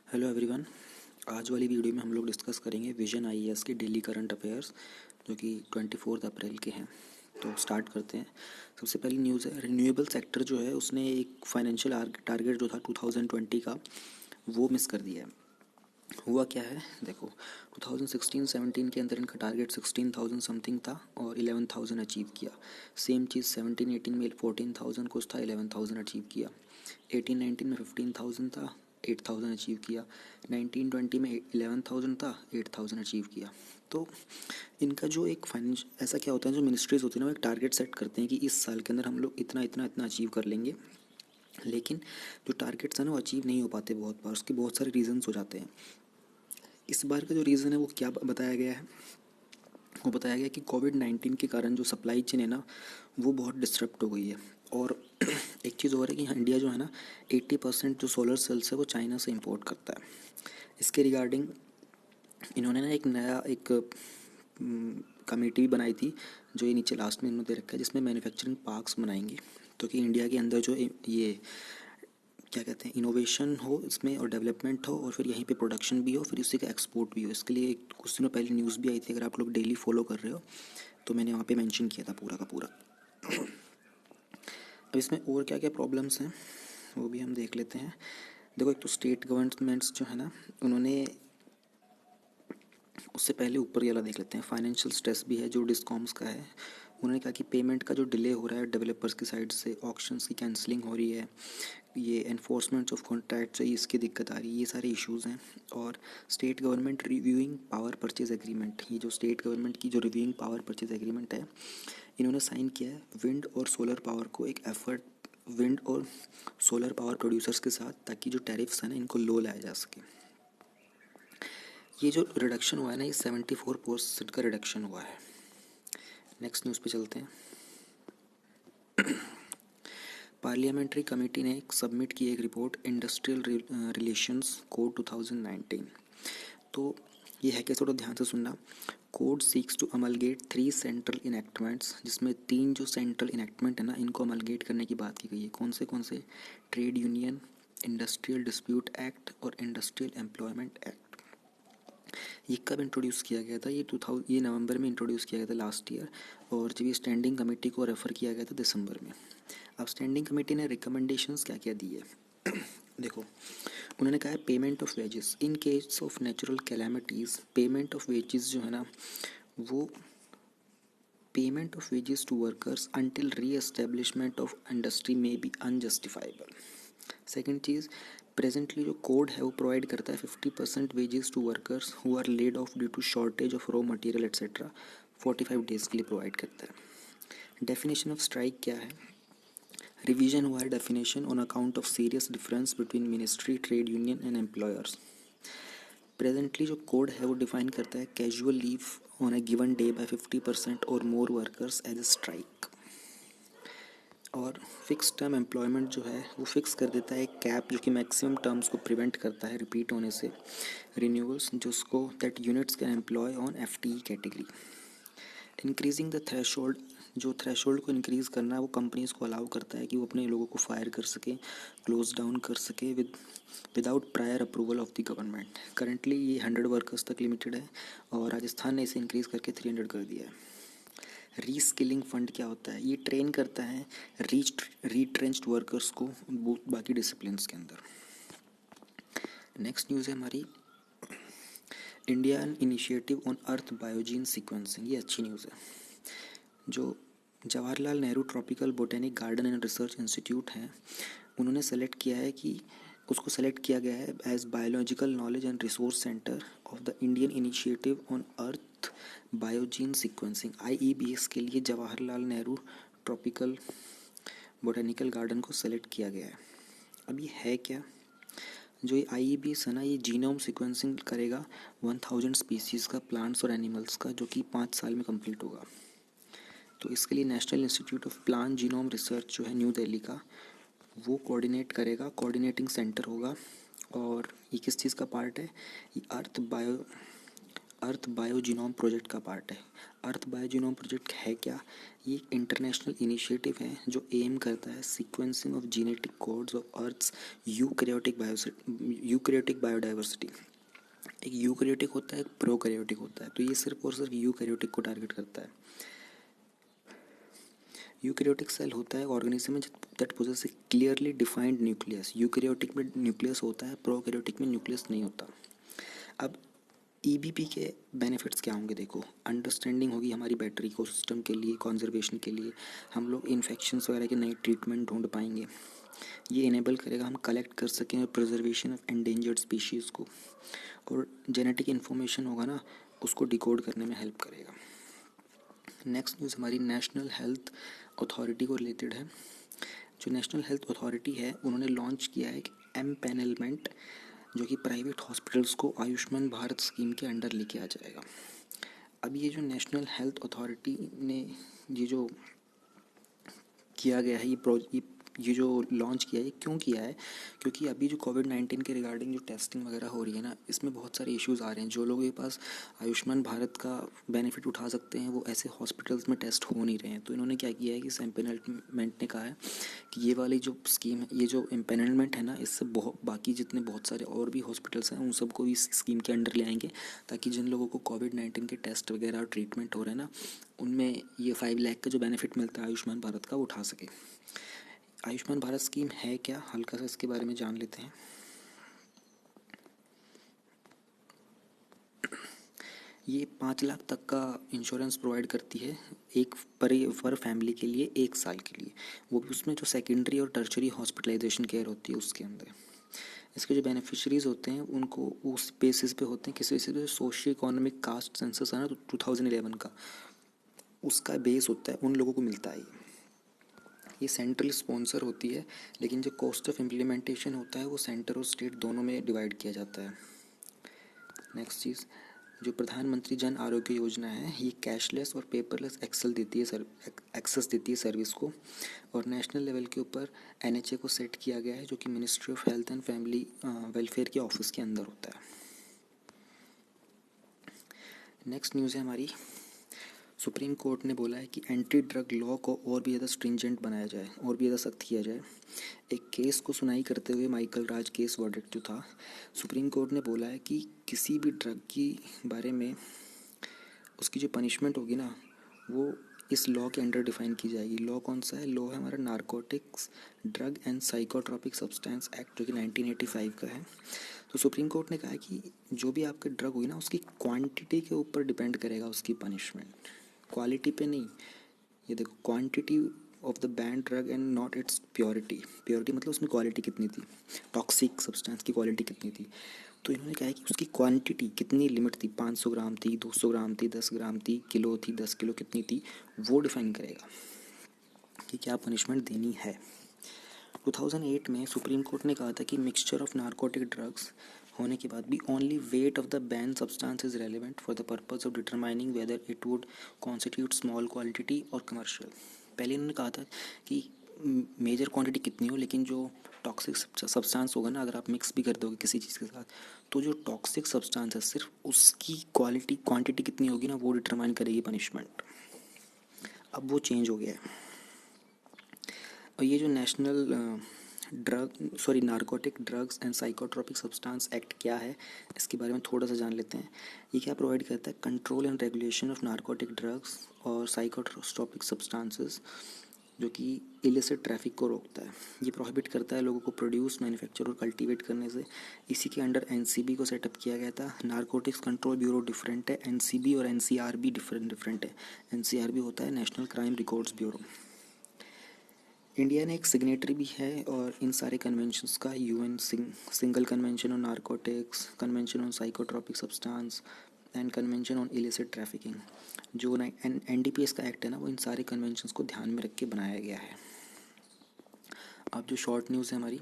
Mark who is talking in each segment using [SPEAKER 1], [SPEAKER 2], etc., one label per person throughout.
[SPEAKER 1] Hello everyone. आज वाली video में हम लोग डिस्कस करेंगे विजन आईएएस के डेली करंट अफेयर्स जो कि 24 अप्रैल के हैं। तो स्टार्ट करते हैं। सबसे पहली न्यूज़ है, रिन्यूएबल सेक्टर जो है उसने एक फाइनेंशियल टारगेट जो था 2020 का वो मिस कर दिया है। हुआ क्या है देखो, 2016-17 के अंदर इनका टारगेट 16,000 समथिंग था और 11,000 अचीव किया। सेम चीज़ 17-18 में 14,000 कुछ था, 11,000 अचीव किया। 18-19 में 15,000 था, 8,000 अचीव किया। 19-20 में 11,000 था, 8,000 अचीव किया। तो इनका जो एक फाइनेंस ऐसा क्या होता है, जो मिनिस्ट्रीज होती है ना, वो एक टारगेट सेट करते हैं कि इस साल के अंदर हम लोग इतना इतना इतना अचीव कर लेंगे, लेकिन जो टारगेट्स हैं ना वो अचीव नहीं हो पाते बहुत बार। उसके बहुत सारे रीजंस हो जाते हैं। इस बार का जो रीज़न है वो क्या बताया गया है, वो बताया गया कि कोविड-19 के कारण जो सप्लाई चेन है ना वो बहुत डिस्टर्ब हो गई है। और एक चीज़ और है कि इंडिया जो है ना 80% जो सोलर सेल्स है वो चाइना से इंपोर्ट करता है। इसके रिगार्डिंग इन्होंने ना एक नया एक कमेटी बनाई थी, जो ये नीचे लास्ट में इन्होंने दे रखा है, जिसमें मैन्युफैक्चरिंग पार्क्स बनाएंगे, तो कि इंडिया के अंदर जो ये क्या कहते हैं इनोवेशन हो इसमें और डेवलपमेंट हो, और फिर यहीं पे प्रोडक्शन भी हो, फिर उसी का एक्सपोर्ट भी हो। इसके लिए कुछ दिनों पहले न्यूज़ भी आई थी, अगर आप लोग डेली फॉलो कर रहे हो तो मैंने वहाँ पे मेंशन किया था पूरा का पूरा। अब इसमें और क्या क्या प्रॉब्लम्स हैं वो भी हम देख लेते हैं। देखो, एक तो स्टेट गवर्नमेंट्स जो है ना उन्होंने, उससे पहले ऊपर वाला देख लेते हैं, फाइनेंशियल स्ट्रेस भी है जो डिस्कॉम्स का है। उन्होंने कहा कि पेमेंट का जो डिले हो रहा है डेवलपर्स की साइड से, ऑक्शंस की कैंसिलिंग हो रही है, ये एनफोर्समेंट ऑफ कॉन्ट्रैक्ट से इसकी दिक्कत आ रही है, ये सारे इश्यूज़ हैं। और state government reviewing power purchase agreement, ये जो स्टेट गवर्नमेंट की जो रिव्यूइंग पावर परचेज एग्रीमेंट है इन्होंने साइन किया है विंड और सोलर पावर को एक एफर्ट, विंड और सोलर पावर प्रोड्यूसर्स के साथ, ताकि जो टैरिफ्स हैं ना इनको लो लाया जा सके। ये जो रिडक्शन हुआ है ना, ये 74% का रिडक्शन हुआ है। नेक्स्ट न्यूज़ पे चलते हैं। पार्लियामेंट्री कमेटी ने एक सबमिट की एक रिपोर्ट, इंडस्ट्रियल रिलेशंस कोड 2019। तो ये है कैसे, थोड़ा ध्यान से सुनना। Code seeks to amalgamate 3 central enactments, जिसमें 3 जो सेंट्रल इनेक्टमेंट है ना इनको अमलगेट करने की बात की गई है। कौन से? Trade union, industrial dispute act और इंडस्ट्रियल एम्प्लॉयमेंट एक्ट। ये कब इंट्रोड्यूस किया गया था? ये नवंबर में इंट्रोड्यूस किया गया था लास्ट ईयर, और जब ये स्टैंडिंग कमेटी को रेफ़र किया गया था दिसंबर में। अब स्टैंडिंग कमेटी ने रिकमेंडेशंस क्या क्या दी है देखो, उन्होंने कहा है payment of wages in case of natural calamities. Payment of wages जो है ना वो payment of wages to workers until re establishment of industry में बी अनजस्टिफाइबल। सेकेंड चीज़, प्रेजेंटली जो कोड है वो प्रोवाइड करता है 50% wages to workers who are laid off due to shortage of raw material etcetera, 45 days के लिए provide करता है। डेफिनेशन ऑफ स्ट्राइक क्या है? रिवीजन हुआ है definition on account of serious difference between ministry, trade union and employers. Presently जो code है वो डिफाइन करता है casual leave on a given day by 50% और more workers as a strike. और फिक्स टर्म एम्प्लॉयमेंट जो है वो फिक्स कर देता है एक कैप, जो कि मैक्सिमम टर्म्स को प्रिवेंट करता है रिपीट होने से, रिन्यूअल्स जिसको that units can employ on FTE category. Increasing the threshold, जो थ्रेशोल्ड को इंक्रीज़ करना है वो कंपनीज़ को अलाउ करता है कि वो अपने लोगों को फायर कर सके, क्लोज डाउन कर सके without prior approval of the government. Currently ये 100 वर्कर्स तक लिमिटेड है, और राजस्थान ने इसे इंक्रीज़ करके 300 कर दिया है। रीस्किलिंग फंड क्या होता है? ये ट्रेन करता है रीट्रेंच्ड वर्कर्स को बाकी डिसिप्लिन्स के अंदर। नेक्स्ट न्यूज़ है हमारी, Indian initiative on earth biogene sequencing. ये अच्छी न्यूज़ है। जो Jawaharlal Nehru tropical botanic garden and research institute है, उन्होंने सेलेक्ट किया है कि उसको सेलेक्ट किया गया है as biological knowledge and resource centre of the Indian initiative on earth biogene sequencing, IEBS के लिए Jawaharlal Nehru tropical botanical garden को सेलेक्ट किया गया है। अब ये है क्या? जो ये IEBS है ना, ये जीनोम सीक्वेंसिंग करेगा 1000 स्पीसीज़ का, प्लांट्स और एनिमल्स का, जो कि 5 साल में कंप्लीट होगा। तो इसके लिए national institute of plant genome research जो है न्यू दिल्ली का, वो कोऑर्डिनेट करेगा, कोऑर्डिनेटिंग सेंटर होगा। और ये किस चीज़ का पार्ट है? ये अर्थ बायोजीनोम प्रोजेक्ट का पार्ट है। अर्थ बायोजीनोम प्रोजेक्ट है क्या? ये एक इंटरनेशनल इनिशिएटिव है जो एम करता है sequencing of genetic codes of earth's eukaryotic biodiversity. एक यूकैरियोटिक होता है, एक प्रोकैरियोटिक होता है, तो ये सिर्फ और सिर्फ यूकैरियोटिक को टारगेट करता है। यूकैरियोटिक सेल होता है organism that poses A clearly defined nucleus. Eukaryotic में न्यूक्लियस होता है, प्रोकैरियोटिक में न्यूक्लियस नहीं होता। अब ईबीपी के बेनिफिट्स क्या होंगे? देखो, अंडरस्टैंडिंग होगी हमारी बैटरी इकोसिस्टम के लिए, कॉन्जर्वेशन के लिए, हम लोग इन्फेक्शंस वगैरह के नए ट्रीटमेंट ढूंढ पाएंगे। ये इनेबल करेगा हम कलेक्ट कर सकें प्रिजर्वेशन ऑफ एंडेंजर्ड स्पीशीज़ को, और जेनेटिक इन्फॉर्मेशन होगा ना, उसको डिकोड करने में हेल्प करेगा। नेक्स्ट न्यूज़ हमारी नेशनल हेल्थ अथॉरिटी को रिलेटेड है। जो नेशनल हेल्थ अथॉरिटी है, उन्होंने लॉन्च किया है एक एम्पैनलमेंट, जो कि प्राइवेट हॉस्पिटल्स को आयुष्मान भारत स्कीम के अंडर लेके आ जाएगा। अब ये जो नेशनल हेल्थ अथॉरिटी ने ये जो किया गया है, ये जो लॉन्च किया है, ये क्यों किया है? क्योंकि अभी जो कोविड-19 के रिगार्डिंग जो टेस्टिंग वगैरह हो रही है ना, इसमें बहुत सारे इश्यूज़ आ रहे हैं। जो लोगों के पास आयुष्मान भारत का बेनिफिट उठा सकते हैं, वो ऐसे हॉस्पिटल्स में टेस्ट हो नहीं रहे हैं। तो इन्होंने क्या किया है कि एम्पैनलमेंट ने कहा है कि ये वाली जो स्कीम है, ये जो एम्पैनलमेंट है ना, इससे बाकी जितने बहुत सारे और भी हॉस्पिटल्स हैं, उन सबको भी इस स्कीम के अंडर ले आएंगे, ताकि जिन लोगों को कोविड-19 के टेस्ट वगैरह और ट्रीटमेंट हो रहे हैं ना, उनमें ये 5 लाख का जो बेनिफिट मिलता है आयुष्मान भारत का, वो उठा सके। आयुष्मान भारत स्कीम है क्या, हल्का सा इसके बारे में जान लेते हैं। ये 5 लाख तक का इंश्योरेंस प्रोवाइड करती है एक पर फैमिली के लिए 1 साल के लिए, वो भी उसमें जो सेकेंडरी और टर्शरी हॉस्पिटलाइजेशन केयर होती है उसके अंदर। इसके जो बेनिफिशरीज होते हैं उनको उस बेसिस पे होते हैं, किस बेसिस पे? सोशियो इकोनॉमिक कास्ट सेंसस है ना, तो 2011 का उसका बेस होता है, उन लोगों को मिलता है ये सेंट्रल स्पॉन्सर होती है, लेकिन जो कॉस्ट ऑफ इम्प्लीमेंटेशन होता है वो सेंटर और स्टेट दोनों में डिवाइड किया जाता है। नेक्स्ट चीज़, जो प्रधानमंत्री जन आरोग्य योजना है, ये कैशलेस और पेपरलेस एक्सेस देती है सर्विस को, और नेशनल लेवल के ऊपर एनएचए को सेट किया गया है, जो कि ministry of health and family welfare के ऑफिस के अंदर होता है। नेक्स्ट न्यूज़ है हमारी, सुप्रीम कोर्ट ने बोला है कि एंटी ड्रग लॉ को और भी ज़्यादा स्ट्रिंजेंट बनाया जाए, और भी ज़्यादा सख्त किया जाए। एक केस को सुनाई करते हुए माइकल राज केस वर्डिक्ट जो था, सुप्रीम कोर्ट ने बोला है कि किसी भी ड्रग की बारे में उसकी जो पनिशमेंट होगी ना, वो इस लॉ के अंडर डिफाइन की जाएगी। लॉ कौन सा है? लॉ है हमारा narcotics drug and psychotropic substance act, जो कि 1985 का है। तो सुप्रीम कोर्ट ने कहा है कि जो भी आपका ड्रग हुई ना, उसकी क्वांटिटी के ऊपर डिपेंड करेगा उसकी पनिशमेंट, क्वालिटी पे नहीं। ये देखो, quantity of the band drug and not it's purity. Purity मतलब उसमें क्वालिटी कितनी थी, टॉक्सिक सब्सटेंस की क्वालिटी कितनी थी। तो इन्होंने कहा है कि उसकी क्वांटिटी कितनी लिमिट थी, 500 ग्राम थी, 200 ग्राम थी, 10 ग्राम थी, किलो थी, 10 किलो कितनी थी, वो डिफाइन करेगा कि क्या पनिशमेंट देनी है। 2008 में सुप्रीम कोर्ट ने कहा था कि मिक्सचर ऑफ नारकोटिक ड्रग्स होने के बाद भी only weight of the ban substance is relevant for the purpose of determining whether it would constitute small quantity और कमर्शियल। पहले इन्होंने कहा था कि मेजर क्वांटिटी कितनी हो, लेकिन जो टॉक्सिक सब्सटेंस होगा ना, अगर आप मिक्स भी कर दोगे किसी चीज़ के साथ, तो जो टॉक्सिक सब्सटेंस है सिर्फ उसकी क्वांटिटी कितनी होगी ना, वो डिटरमाइन करेगी पनिशमेंट। अब वो चेंज हो गया है। और ये जो national narcotic drugs and psychotropic substance act क्या है, इसके बारे में थोड़ा सा जान लेते हैं। ये क्या प्रोवाइड करता है? Control and regulation of narcotic drugs और साइकोट्रॉपिक सब्सटेंसेस, जो कि इलिसिट ट्रैफिक को रोकता है। ये प्रोहिबिट करता है लोगों को प्रोड्यूस, मैन्युफैक्चर और कल्टीवेट करने से। इसी के अंडर एनसीबी को सेटअप किया गया था। नारकोटिक्स कंट्रोल ब्यूरो डिफरेंट है, एनसीबी और एनसीआरबी डिफरेंट है। एनसीआरबी होता है national crime records bureau. India ने एक सिग्नेटरी भी है और इन सारे कन्वेंशंस का, UN single convention on narcotics, convention on psychotropic substance and convention on illicit trafficking. जो एनडीपीएस का एक्ट है ना, वो इन सारे कन्वेंशंस को ध्यान में रख के बनाया गया है। अब जो शॉर्ट न्यूज़ है हमारी,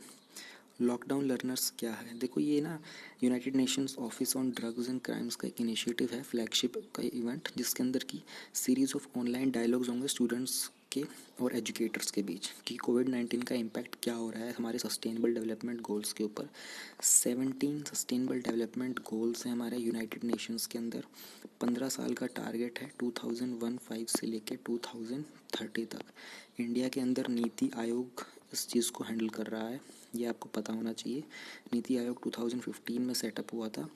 [SPEAKER 1] लॉकडाउन लर्नर्स क्या है? देखो, ये ना United Nations office on drugs and crimes का एक इनिशिएटिव है, फ्लैगशिप का इवेंट, जिसके अंदर की सीरीज़ ऑफ ऑनलाइन डायलॉग्स होंगे स्टूडेंट्स के और एजुकेटर्स के बीच कि कोविड-19 का इम्पैक्ट क्या हो रहा है हमारे सस्टेनेबल डेवलपमेंट गोल्स के ऊपर। 17 सस्टेनेबल डेवलपमेंट गोल्स हैं हमारे यूनाइटेड नेशंस के अंदर। 15 साल का टारगेट है 2015 से लेके 2030 तक। इंडिया के अंदर नीति आयोग इस चीज़ को हैंडल कर रहा है, ये आपको पता होना चाहिए। नीति आयोग 2015 में सेटअप हुआ था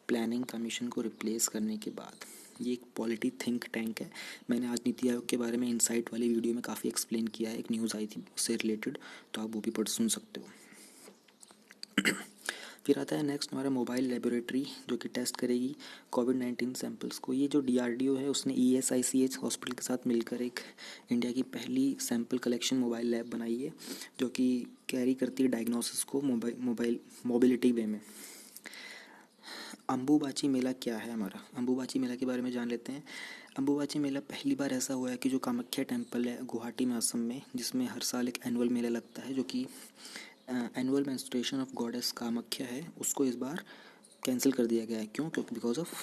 [SPEAKER 1] प्लानिंग कमीशन को रिप्लेस करने के बाद। ये एक पॉलिटी थिंक टैंक है। मैंने आज नीति आयोग के बारे में इनसाइट वाली वीडियो में काफ़ी एक्सप्लेन किया है, एक न्यूज़ आई थी उससे रिलेटेड, तो आप वो भी पढ़ सुन सकते हो। फिर आता है नेक्स्ट हमारा मोबाइल लेबोरेटरी जो कि टेस्ट करेगी कोविड-19 सैंपल्स को। ये जो DRDO है उसने ESICH हॉस्पिटल के साथ मिलकर एक इंडिया की पहली सैंपल कलेक्शन मोबाइल लैब बनाई है जो कि कैरी करती है डायग्नोसिस को मोबिलिटी वे में। अम्बुबाची मेला क्या है हमारा, अम्बुबाची मेला के बारे में जान लेते हैं। अम्बुबाची मेला पहली बार ऐसा हुआ है कि जो कामाख्या टेम्पल है गुवाहाटी में असम में, जिसमें हर साल एक एनुअल मेला लगता है जो कि annual menstruation of goddess Kamakhya है, उसको इस बार कैंसिल कर दिया गया है। क्यों? क्योंकि बिकॉज ऑफ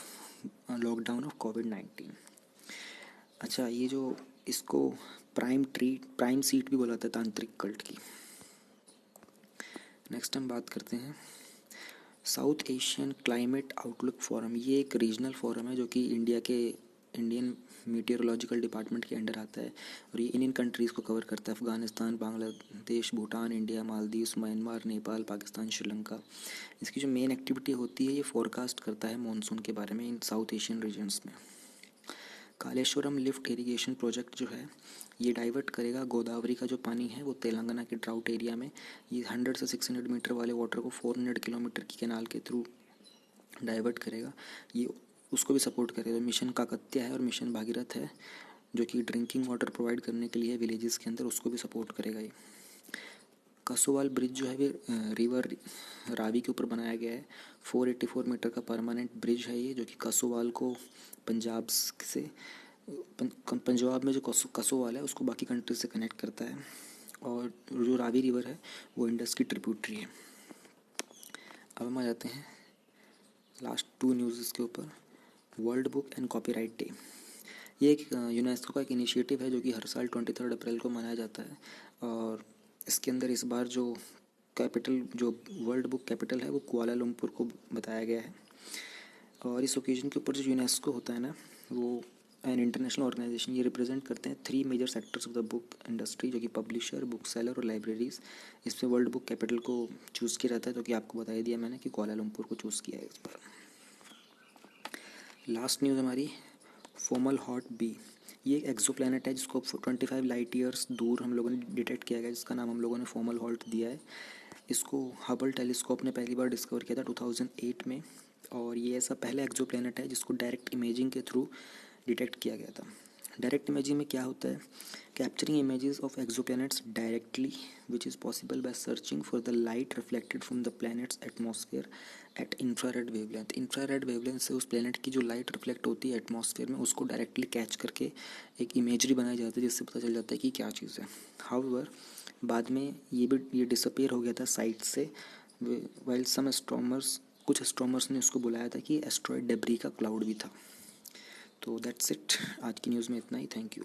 [SPEAKER 1] लॉकडाउन ऑफ कोविड-19। अच्छा, ये जो इसको प्राइम सीट भी बोला था तांत्रिक कल्ट की। नेक्स्ट हम बात करते हैं south Asian climate outlook forum. ये एक रीजनल फोरम है जो कि इंडियन मीटियोरोलॉजिकल डिपार्टमेंट के अंडर आता है और ये इंडियन कंट्रीज़ को कवर करता है। Afghanistan, Bangladesh, Bhutan, India, Maldives, Myanmar, Nepal, Pakistan, Sri Lanka. इसकी जो मेन एक्टिविटी होती है ये फोरकास्ट करता है मॉनसून के बारे में इन साउथ एशियन रीजन्स में। कालेश्वरम लिफ्ट इरिगेशन प्रोजेक्ट जो है ये डाइवर्ट करेगा गोदावरी का जो पानी है वो तेलंगाना के ड्राउट एरिया में, ये 100 से 600 मीटर वाले वाटर को 400 किलोमीटर की कैनाल के थ्रू डाइवर्ट करेगा। ये उसको भी सपोर्ट करेगा। मिशन काकत्या है और मिशन भागीरथ है जो कि ड्रिंकिंग वाटर प्रोवाइड करने के लिए विलेजेस के अंदर, उसको भी सपोर्ट करेगा ये। कसोवाल ब्रिज जो है वे रिवर रावी के ऊपर बनाया गया है। 484 मीटर का परमानेंट ब्रिज है ये जो कि कसोवाल को पंजाब से पंजाब में जो कसोवाल है उसको बाकी कंट्री से कनेक्ट करता है और जो रावी रिवर है वो इंडस की ट्रिब्यूटरी है। अब हम आ जाते हैं लास्ट 2 न्यूज़ के ऊपर। World book and copyright day, ये एक यूनेस्को का एक इनिशिएटिव है जो कि हर साल 23 अप्रैल को मनाया जाता है और इसके अंदर इस बार जो वर्ल्ड बुक कैपिटल है वो कुआलालंपुर को बताया गया है। और इस ओकेजन के ऊपर जो यूनेस्को होता है ना, वो एन इंटरनेशनल ऑर्गेनाइजेशन, ये रिप्रेजेंट करते हैं 3 major sectors of the book industry जो कि पब्लिशर, बुक सेलर और लाइब्रेरीज। इसमें वर्ल्ड बुक कैपिटल को चूज़ किया जाता है जो कि आपको बता दिया मैंने कि कुआलालंपुर को चूज़ किया है इस बार। लास्ट न्यूज़ हमारी फोमलहॉट बी, ये एक एक्सोप्लैनेट है जिसको 25 लाइट ईयर्स दूर हम लोगों ने डिटेक्ट किया गया, जिसका नाम हम लोगों ने फोमलहॉट दिया है। इसको हबल टेलीस्कोप ने पहली बार डिस्कवर किया था 2008 में और ये ऐसा पहला एक्सोप्लैनेट है जिसको डायरेक्ट इमेजिंग के थ्रू डिटेक्ट किया गया था। डायरेक्ट इमेजिंग में क्या होता है? Capturing images of exoplanets directly which is possible by searching for the light reflected from the planet's atmosphere at infrared wavelength. Infrared wavelength से उस प्लैनेट की जो लाइट रिफ्लेक्ट होती है एटमॉस्फेयर में उसको डायरेक्टली कैच करके एक इमेजरी बनाई जाती है जिससे पता चल जाता है कि क्या चीज़ है। हाउएवर बाद में ये डिसअपीयर हो गया था साइट से, वाइल सम एस्ट्रोनॉमर्स, कुछ एस्ट्रोनॉमर्स ने उसको बुलाया था कि एस्ट्रॉयड डेब्री का क्लाउड भी था। तो दैट्स इट, आज की न्यूज़ में इतना ही। Thank you.